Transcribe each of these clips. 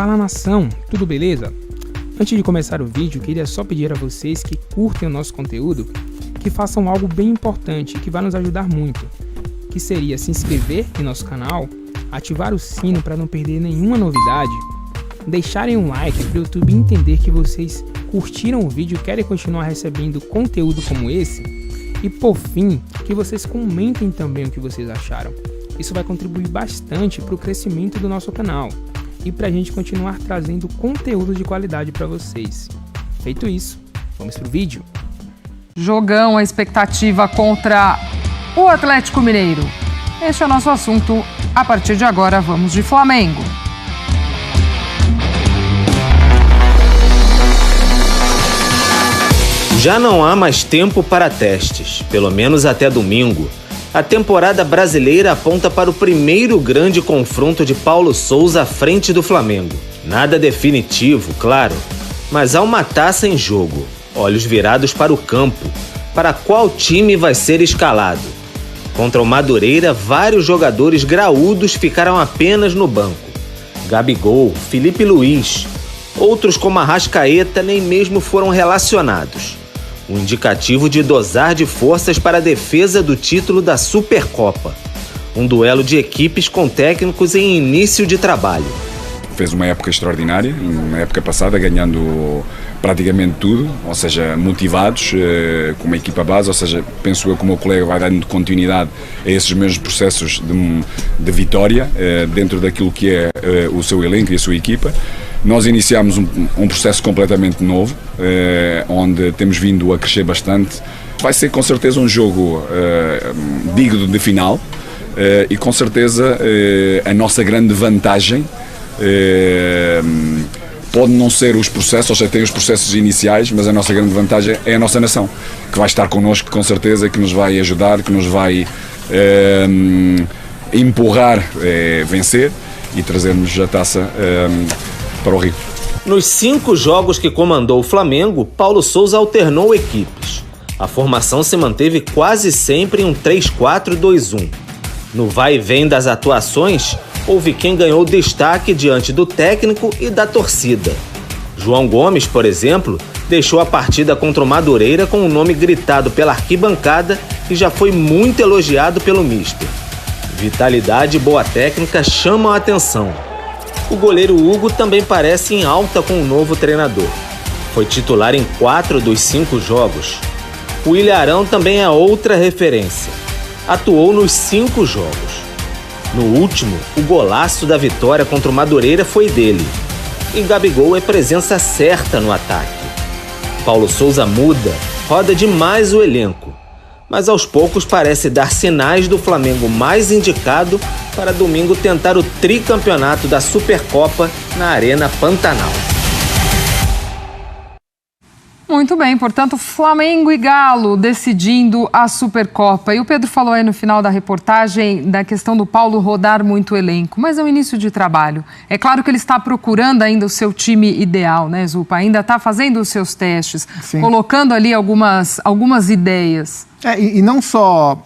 Fala nação, tudo beleza? Antes de começar o vídeo, queria só pedir a vocês que curtem o nosso conteúdo, que façam algo bem importante que vai nos ajudar muito, que seria se inscrever em nosso canal, ativar o sino para não perder nenhuma novidade, deixarem um like para o YouTube entender que vocês curtiram o vídeo e querem continuar recebendo conteúdo como esse, e por fim, que vocês comentem também o que vocês acharam. Isso vai contribuir bastante para o crescimento do nosso canal e para a gente continuar trazendo conteúdo de qualidade para vocês. Feito isso, vamos pro vídeo. Jogão, a expectativa contra o Atlético Mineiro. Este é o nosso assunto. A partir de agora, vamos de Flamengo. Já não há mais tempo para testes, pelo menos até domingo. A temporada brasileira aponta para o primeiro grande confronto de Paulo Souza à frente do Flamengo. Nada definitivo, claro, mas há uma taça em jogo. Olhos virados para o campo, para qual time vai ser escalado. Contra o Madureira, vários jogadores graúdos ficaram apenas no banco. Gabigol, Felipe Luiz, outros como Arrascaeta nem mesmo foram relacionados. Um indicativo de dosar de forças para a defesa do título da Supercopa. Um duelo de equipes com técnicos em início de trabalho. Fez uma época extraordinária, na época passada, ganhando praticamente tudo, ou seja, motivados, com uma equipa base, ou seja, penso eu que o meu colega vai dando continuidade a esses mesmos processos de vitória, dentro daquilo que é o seu elenco e a sua equipa. Nós iniciámos um processo completamente novo, onde temos vindo a crescer bastante. Vai ser com certeza um jogo digno de final e com certeza a nossa grande vantagem pode não ser os processos, ou seja, tem os processos iniciais, mas a nossa grande vantagem é a nossa nação, que vai estar connosco com certeza, que nos vai ajudar, que nos vai empurrar a vencer e trazermos a taça para o Rio. Nos 5 jogos que comandou o Flamengo, Paulo Souza alternou equipes. A formação se manteve quase sempre em um 3-4-2-1. No vai e vem das atuações, houve quem ganhou destaque diante do técnico e da torcida. João Gomes, por exemplo, deixou a partida contra o Madureira com o nome gritado pela arquibancada e já foi muito elogiado pelo mister. Vitalidade e boa técnica chamam a atenção. O goleiro Hugo também parece em alta com o novo treinador. Foi titular em 4 dos 5 jogos. O Ilharão também é outra referência. Atuou nos 5 jogos. No último, o golaço da vitória contra o Madureira foi dele. E Gabigol é presença certa no ataque. Paulo Souza muda, roda demais o elenco. Mas aos poucos parece dar sinais do Flamengo mais indicado para domingo tentar o tricampeonato da Supercopa na Arena Pantanal. Muito bem, portanto, Flamengo e Galo decidindo a Supercopa. E o Pedro falou aí no final da reportagem da questão do Paulo rodar muito o elenco, mas é o início de trabalho. É claro que ele está procurando ainda o seu time ideal, né, Zupa? Ainda está fazendo os seus testes, sim, colocando ali algumas ideias. E não só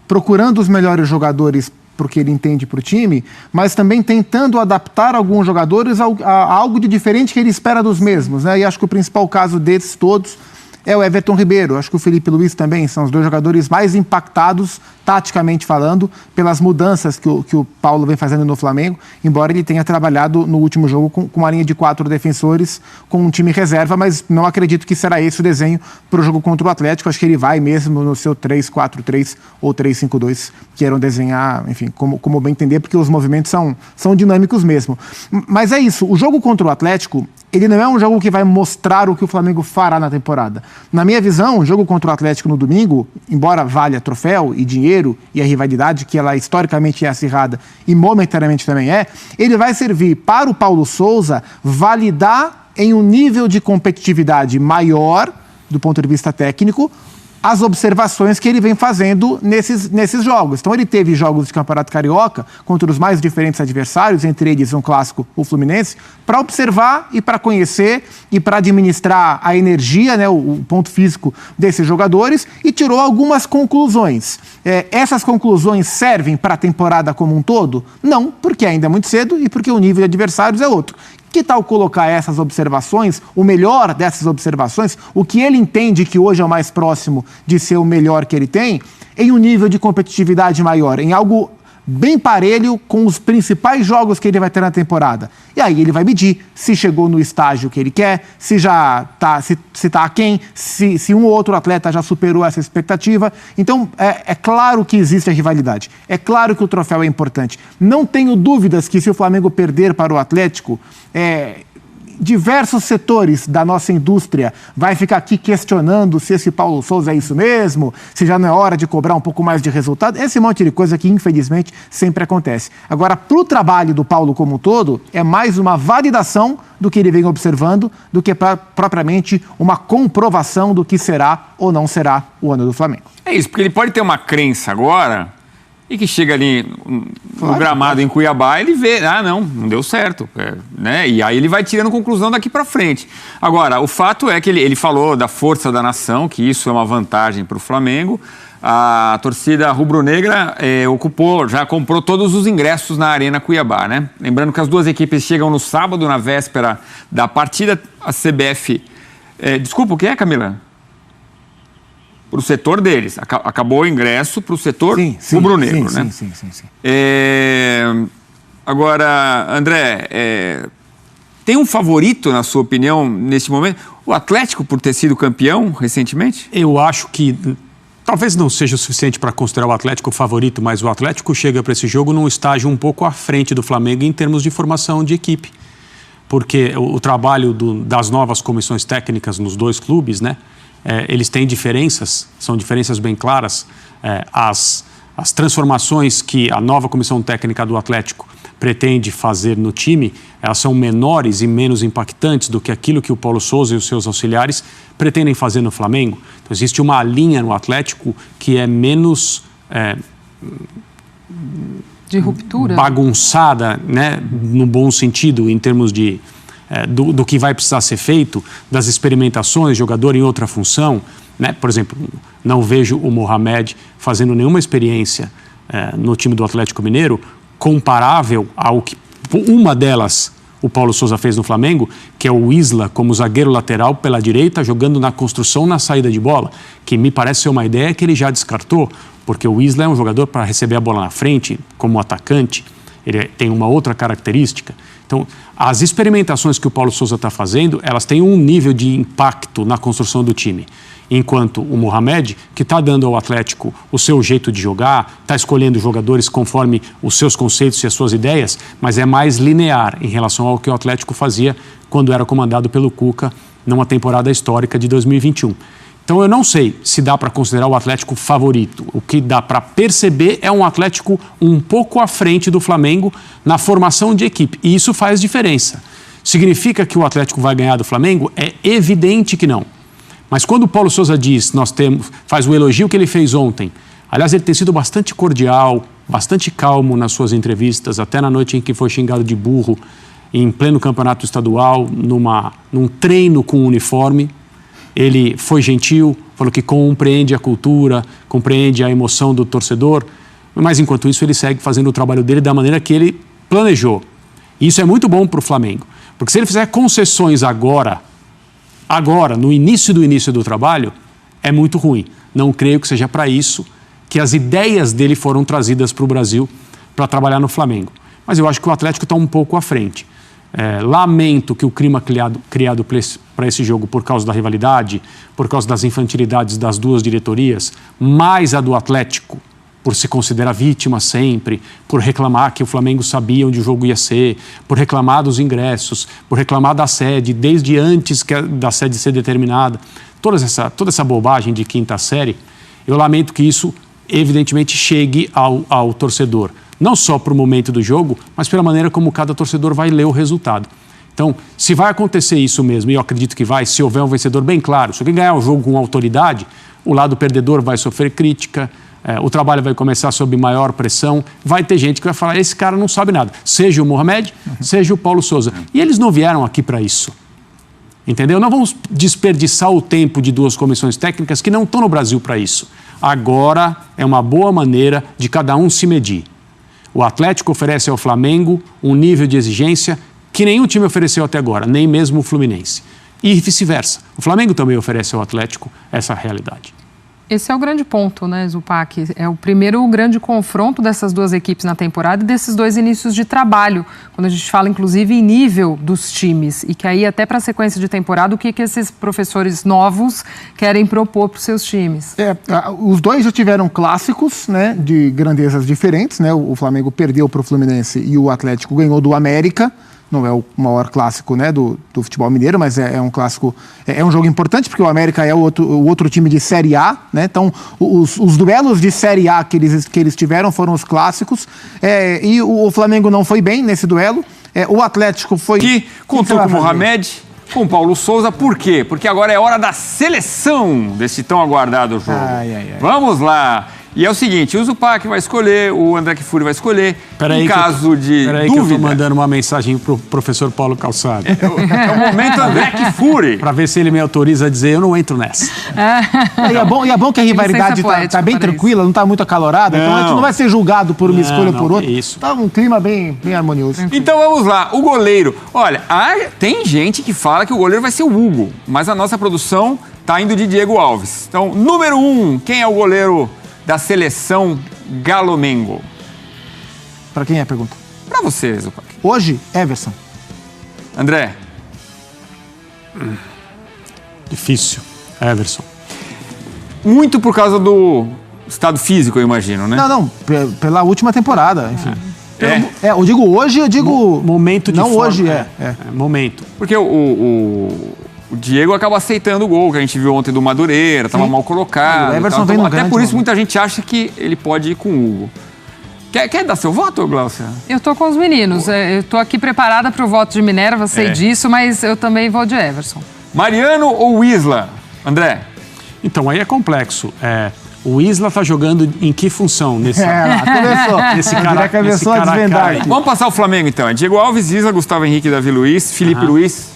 procurando os melhores jogadores porque ele entende para o time, mas também tentando adaptar alguns jogadores a algo de diferente que ele espera dos mesmos, né? E acho que o principal caso desses todos é o Everton Ribeiro. Acho que o Felipe Luiz também são os 2 jogadores mais impactados, taticamente falando, pelas mudanças que o Paulo vem fazendo no Flamengo, embora ele tenha trabalhado no último jogo com uma linha de 4 defensores, com um time reserva, mas não acredito que será esse o desenho para o jogo contra o Atlético. Acho que ele vai mesmo no seu 3-4-3 ou 3-5-2, queiram desenhar, enfim, como bem entender, porque os movimentos são dinâmicos mesmo. Mas é isso, o jogo contra o Atlético, ele não é um jogo que vai mostrar o que o Flamengo fará na temporada. Na minha visão, o jogo contra o Atlético no domingo, embora valha troféu e dinheiro e a rivalidade, que ela historicamente é acirrada e momentaneamente também ele vai servir para o Paulo Souza validar em um nível de competitividade maior, do ponto de vista técnico, as observações que ele vem fazendo nesses jogos. Então ele teve jogos de Campeonato Carioca contra os mais diferentes adversários, entre eles um clássico, o Fluminense, para observar e para conhecer e para administrar a energia, né, o ponto físico desses jogadores, e tirou algumas conclusões. Essas conclusões servem para a temporada como um todo? Não, porque ainda é muito cedo e porque o nível de adversários é outro. Que tal colocar essas observações, o melhor dessas observações, o que ele entende que hoje é o mais próximo de ser o melhor que ele tem, em um nível de competitividade maior, em algo bem parelho com os principais jogos que ele vai ter na temporada. E aí ele vai medir se chegou no estágio que ele quer, se já está se tá aquém, se um ou outro atleta já superou essa expectativa. Então, é claro que existe a rivalidade. É claro que o troféu é importante. Não tenho dúvidas que se o Flamengo perder para o Atlético, diversos setores da nossa indústria vai ficar aqui questionando se esse Paulo Souza é isso mesmo, se já não é hora de cobrar um pouco mais de resultado, esse monte de coisa que infelizmente sempre acontece. Agora, para o trabalho do Paulo como um todo, é mais uma validação do que ele vem observando do que propriamente uma comprovação do que será ou não será o ano do Flamengo. É isso, porque ele pode ter uma crença agora e que chega ali no gramado em Cuiabá, ele vê, não deu certo, né? E aí ele vai tirando conclusão daqui para frente. Agora, o fato é que ele falou da força da nação, que isso é uma vantagem para o Flamengo. A torcida rubro-negra já comprou todos os ingressos na Arena Cuiabá, né? Lembrando que as duas equipes chegam no sábado, na véspera da partida. A CBF... desculpa, o que é, Camila? Para o setor deles. Acabou o ingresso para o setor rubro-negro, né? Sim. Agora, André, tem um favorito, na sua opinião, neste momento? O Atlético, por ter sido campeão recentemente? Eu acho que talvez não seja o suficiente para considerar o Atlético o favorito, mas o Atlético chega para esse jogo num estágio um pouco à frente do Flamengo em termos de formação de equipe. Porque o trabalho das novas comissões técnicas nos dois clubes, né? Eles têm diferenças, são diferenças bem claras. As transformações que a nova comissão técnica do Atlético pretende fazer no time, elas são menores e menos impactantes do que aquilo que o Paulo Souza e os seus auxiliares pretendem fazer no Flamengo. Então, existe uma linha no Atlético que é menos... de ruptura? Bagunçada, né, no bom sentido, em termos de... Do que vai precisar ser feito, das experimentações, jogador em outra função, né? Por exemplo, não vejo o Mohamed fazendo nenhuma experiência no time do Atlético Mineiro comparável ao que uma delas o Paulo Souza fez no Flamengo, que é o Isla como zagueiro lateral pela direita, jogando na construção, na saída de bola, que me parece ser uma ideia que ele já descartou, porque o Isla é um jogador para receber a bola na frente, como atacante, ele tem uma outra característica. Então, as experimentações que o Paulo Souza está fazendo, elas têm um nível de impacto na construção do time. Enquanto o Mohamed, que está dando ao Atlético o seu jeito de jogar, está escolhendo jogadores conforme os seus conceitos e as suas ideias, mas é mais linear em relação ao que o Atlético fazia quando era comandado pelo Cuca numa temporada histórica de 2021. Então eu não sei se dá para considerar o Atlético favorito. O que dá para perceber é um Atlético um pouco à frente do Flamengo na formação de equipe. E isso faz diferença. Significa que o Atlético vai ganhar do Flamengo? É evidente que não. Mas quando o Paulo Souza diz, faz o elogio que ele fez ontem, aliás, ele tem sido bastante cordial, bastante calmo nas suas entrevistas, até na noite em que foi xingado de burro, em pleno campeonato estadual, num treino com uniforme. Ele foi gentil, falou que compreende a cultura, compreende a emoção do torcedor, mas enquanto isso ele segue fazendo o trabalho dele da maneira que ele planejou. E isso é muito bom para o Flamengo, porque se ele fizer concessões agora, no início do trabalho, é muito ruim. Não creio que seja para isso que as ideias dele foram trazidas para o Brasil para trabalhar no Flamengo. Mas eu acho que o Atlético está um pouco à frente. Lamento que o clima criado para esse jogo por causa da rivalidade, por causa das infantilidades das duas diretorias, mais a do Atlético, por se considerar vítima sempre, por reclamar que o Flamengo sabia onde o jogo ia ser, por reclamar dos ingressos, por reclamar da sede, desde antes da sede ser determinada, toda essa bobagem de quinta série, eu lamento que isso evidentemente chegue ao torcedor. Não só para o momento do jogo, mas pela maneira como cada torcedor vai ler o resultado. Então, se vai acontecer isso mesmo, e eu acredito que vai, se houver um vencedor bem claro, se alguém ganhar o jogo com autoridade, o lado perdedor vai sofrer crítica, o trabalho vai começar sob maior pressão, vai ter gente que vai falar, esse cara não sabe nada, seja o Mohamed, seja o Paulo Sousa. E eles não vieram aqui para isso. Entendeu? Não vamos desperdiçar o tempo de 2 comissões técnicas que não estão no Brasil para isso. Agora é uma boa maneira de cada um se medir. O Atlético oferece ao Flamengo um nível de exigência que nenhum time ofereceu até agora, nem mesmo o Fluminense. E vice-versa. O Flamengo também oferece ao Atlético essa realidade. Esse é o grande ponto, né, Zupac? É o primeiro grande confronto dessas 2 equipes na temporada e desses 2 inícios de trabalho, quando a gente fala, inclusive, em nível dos times. E que aí, até para a sequência de temporada, o que esses professores novos querem propor para os seus times? Os 2 já tiveram clássicos, né, de grandezas diferentes, né? O Flamengo perdeu para o Fluminense e o Atlético ganhou do América. Não é o maior clássico, né, do futebol mineiro, mas é um clássico, é um jogo importante, porque o América é o outro time de Série A, né? Então os duelos de Série A que eles tiveram foram os clássicos, e o Flamengo não foi bem nesse duelo, o Atlético foi... Que contou com o Mohamed, com o Paulo Sousa, por quê? Porque agora é hora da seleção desse tão aguardado jogo. Vamos lá! E é o seguinte, o Zupac vai escolher, o André Kfouri vai escolher. Em caso de dúvida... que eu estou mandando uma mensagem para o professor Paulo Calçado. É o momento André Kfouri. Para ver se ele me autoriza a dizer, eu não entro nessa. E é bom que a rivalidade está bem tranquila, não está muito acalorada, então a gente não vai ser julgado por uma escolha ou por outra. Está um clima bem harmonioso. Então vamos lá, o goleiro. Olha, tem gente que fala que o goleiro vai ser o Hugo, mas a nossa produção está indo de Diego Alves. Então, número 1, quem é o goleiro da seleção Galo-Mengo? Para quem é a pergunta? Para você, Zupac. Hoje, Everson. André? Difícil. Everson. Muito por causa do estado físico, eu imagino, né? Não, pela última temporada, enfim. Eu digo hoje, eu digo... Momento de não forma. Hoje, momento. Porque o Diego acaba aceitando o gol que a gente viu ontem do Madureira, estava mal colocado. O Everson vem no até grande por isso momento. muita gente acha que ele pode ir com o Hugo. Quer dar seu voto, Glaucia? Eu tô com os meninos. Eu tô aqui preparada para o voto de Minerva, sei disso, mas eu também vou de Everson. Mariano ou Isla? André? Então, aí é complexo. O Isla está jogando em que função nesse começou a desvendar aqui. Vamos passar o Flamengo, então. É Diego Alves, Isla, Gustavo Henrique, Davi Luiz, Felipe Luiz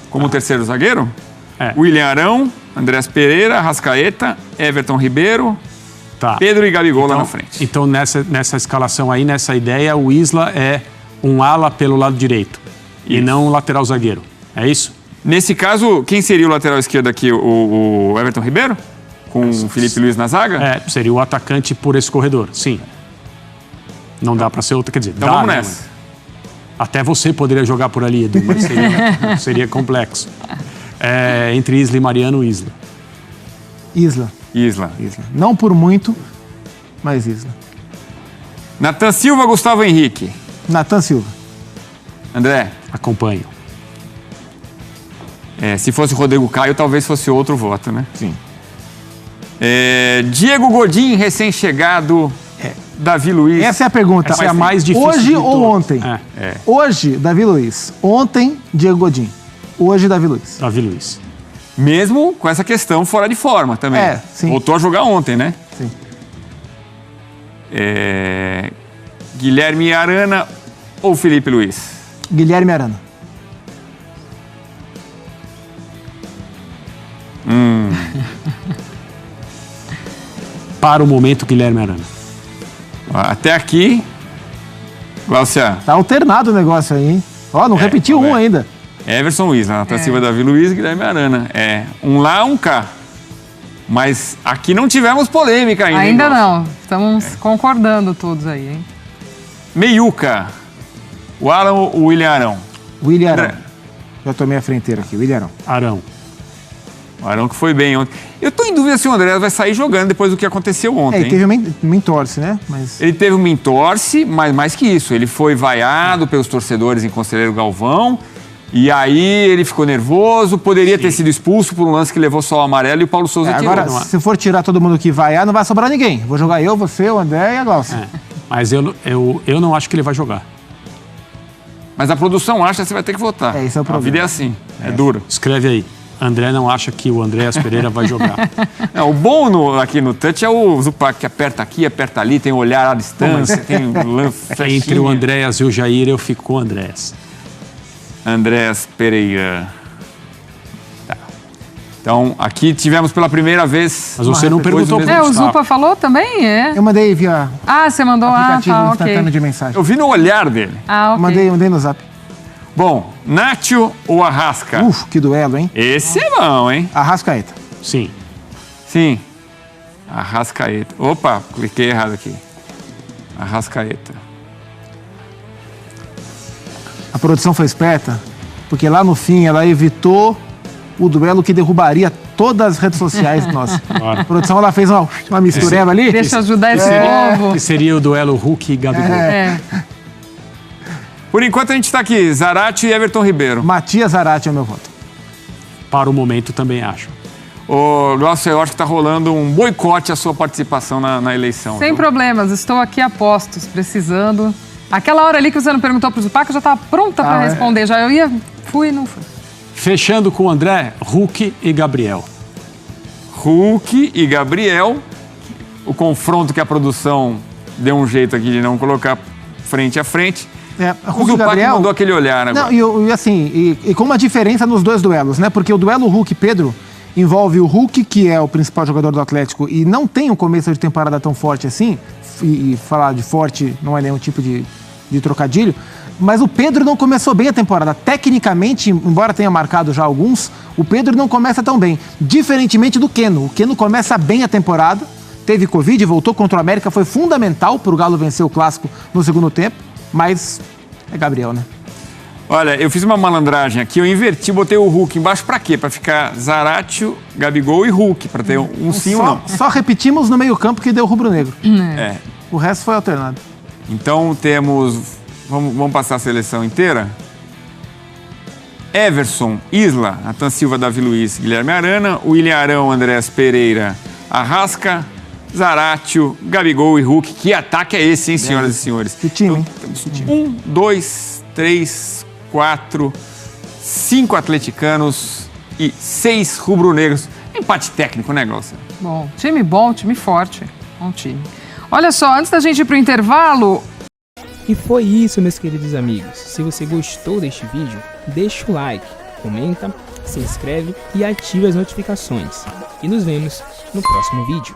como terceiro zagueiro? William Arão, Andrés Pereira, Rascaeta, Everton Ribeiro, Pedro e Gabigol lá na frente. Então, nessa escalação aí, nessa ideia, o Isla é um ala pelo lado direito e não um lateral zagueiro. É isso? Nesse caso, quem seria o lateral esquerdo aqui? O Everton Ribeiro? Com o Felipe Luiz na zaga? Seria o atacante por esse corredor, sim. Não dá para ser outro, quer dizer, então vamos nessa. Né? Até você poderia jogar por ali, Edu, mas seria complexo. Entre Isla e Mariano, Isla. Isla. Não por muito, mas Isla. Nathan Silva, Gustavo Henrique. Nathan Silva. André? Acompanho. Se fosse o Rodrigo Caio, talvez fosse outro voto, né? Sim. Diego Godin, recém-chegado. Davi Luiz. Essa é a pergunta. Essa é a mais difícil. Hoje ou ontem? Hoje, Davi Luiz. Ontem, Diego Godin. Hoje, Davi Luiz. Davi Luiz. Mesmo com essa questão fora de forma também. Sim. Voltou a jogar ontem, né? Sim. Guilherme Arana ou Felipe Luiz? Guilherme Arana. Para o momento, Guilherme Arana. Até aqui, Glaucia. Tá alternado o negócio aí, hein? Não repetiu um ainda. Everson Luiz, Nathan Silva, Davi Luiz e Guilherme Arana. Um lá, um cá. Mas aqui não tivemos polêmica ainda. Ainda não. Estamos concordando todos aí, hein? Meiuca. O Alan ou o William Arão? William Arão. Já tomei a fronteira aqui, William Arão. Arão. O Arão que foi bem ontem. Eu tô em dúvida se o André vai sair jogando depois do que aconteceu ontem. Ele teve uma entorse, né? Ele teve uma entorse, mas mais que isso. Ele foi vaiado pelos torcedores em Conselheiro Galvão. E aí ele ficou nervoso, poderia ter sido expulso por um lance que levou só o amarelo e o Paulo Sousa tirou. Agora, se for tirar todo mundo que vaiar, não vai sobrar ninguém. Vou jogar eu, você, o André e a Glaucia. Mas eu não acho que ele vai jogar. Mas a produção acha que você vai ter que votar. Esse é o problema. A vida é assim, é duro. Escreve aí. André não acha que o Andréas Pereira vai jogar. O bom aqui no touch é o Zupac, que aperta aqui, aperta ali, tem olhar à distância, tem flechinha. Entre o Andréas e o Jair, eu fico com o Andréas. Andréas Pereira. Tá. Então, aqui tivemos pela primeira vez... Mas você não perguntou pro o Gustavo. Zupa falou também, Eu mandei via você mandou, aplicativo tá, instantâneo ok. de mensagem. Eu vi no olhar dele. Ok. Mandei no zap. Bom, Nacho ou Arrasca? Que duelo, hein? Esse é bom, hein? Arrascaeta. Sim. Sim. Arrascaeta. Opa, cliquei errado aqui. Arrascaeta. A produção foi esperta, porque lá no fim ela evitou o duelo que derrubaria todas as redes sociais nossas. A produção ela fez uma mistureba ali. Deixa eu ajudar esse povo. Que seria o duelo Hulk e Gabigol. Por enquanto a gente está aqui, Zarate e Everton Ribeiro. Matias Zarate é o meu voto. Para o momento, também acho. Ô, Glaucio, eu acho que está rolando um boicote à sua participação na eleição. Sem problemas, estou aqui a postos, precisando. Aquela hora ali que você não perguntou pro Zupac, eu já estava pronta para responder. Já eu fui e não fui. Fechando com o André, Hulk e Gabriel. Hulk e Gabriel. O confronto que a produção deu um jeito aqui de não colocar frente a frente. Hulk o e Gabriel mandou aquele olhar agora. Não, e com uma diferença nos dois duelos, né? Porque o duelo Hulk-Pedro envolve o Hulk, que é o principal jogador do Atlético e não tem um começo de temporada tão forte assim, e falar de forte não é nenhum tipo de trocadilho, mas o Pedro não começou bem a temporada. Tecnicamente, embora tenha marcado já alguns, o Pedro não começa tão bem, diferentemente do Keno. O Keno começa bem a temporada, teve Covid, voltou contra o América, foi fundamental para o Galo vencer o Clássico no segundo tempo, mas é Gabriel, né? Olha, eu fiz uma malandragem aqui, eu inverti, botei o Hulk embaixo pra quê? Pra ficar Zaratio, Gabigol e Hulk, pra ter um sim ou não. Só repetimos no meio-campo que deu rubro-negro. É. O resto foi alternado. Então temos... Vamos passar a seleção inteira? Everson, Isla, Natan Silva, Davi Luiz, Guilherme Arana, William Arão, Andréas Pereira, Arrasca, Zaratio, Gabigol e Hulk. Que ataque é esse, hein, senhoras e senhores? Que time, hein? Então, 1, 2, 3, 4, 5 atleticanos e 6 rubro-negros. Empate técnico, né, Glaucia? Bom, time forte. Bom time. Olha só, antes da gente ir pro intervalo... E foi isso, meus queridos amigos. Se você gostou deste vídeo, deixa o like, comenta, se inscreve e ativa as notificações. E nos vemos no próximo vídeo.